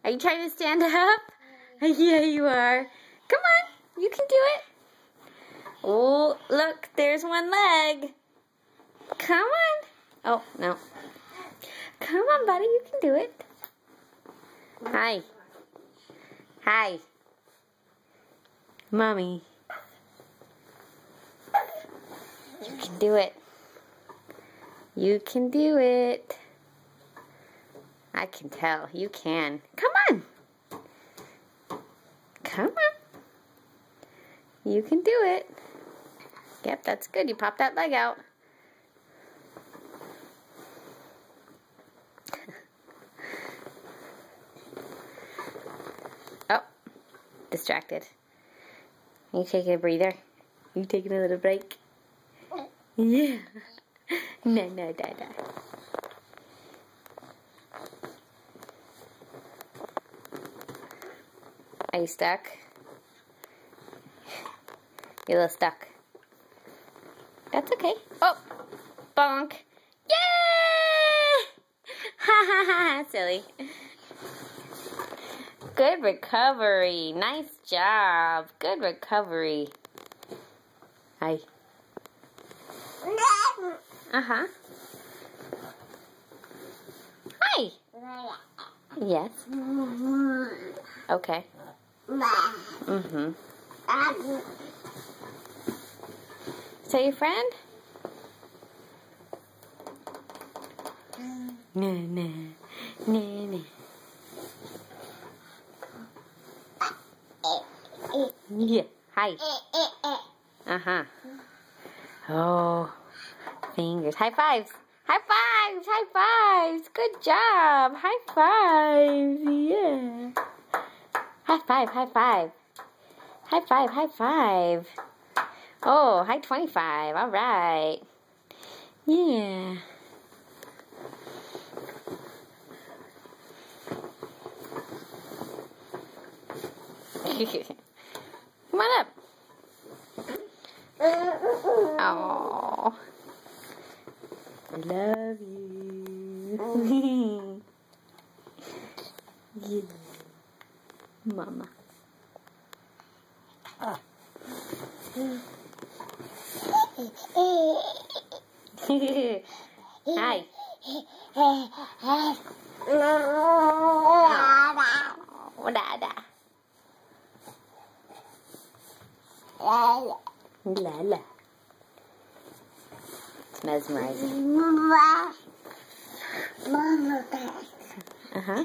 Are you trying to stand up? Yeah, you are. Come on, you can do it. Oh, look, there's one leg. Come on. Oh, no. Come on, buddy, you can do it. Hi. Hi. Mommy. You can do it. You can do it. I can tell. You can. Come on. Come on. You can do it. Yep, that's good. You pop that leg out. Oh, distracted. You taking a breather? You taking a little break? Yeah. No, Dada. Are you stuck? You're a little stuck. That's okay. Oh, bonk. Yay! Ha ha ha, silly. Good recovery. Nice job. Good recovery. Hi. Uh-huh. Hi. Yes. Okay. Mm-hmm. Is that your friend? No, no. No, no. Yeah. Hi. Uh-huh. Oh. Fingers. High fives. High fives. High fives. Good job. High fives. Yeah. High five. High five. High five. High five. Oh, high 25. All right. Yeah. Come on up. Oh, I love you. Yeah. Mama. Hi. Oh, Dada. Lala. It's mesmerizing. Uh-huh.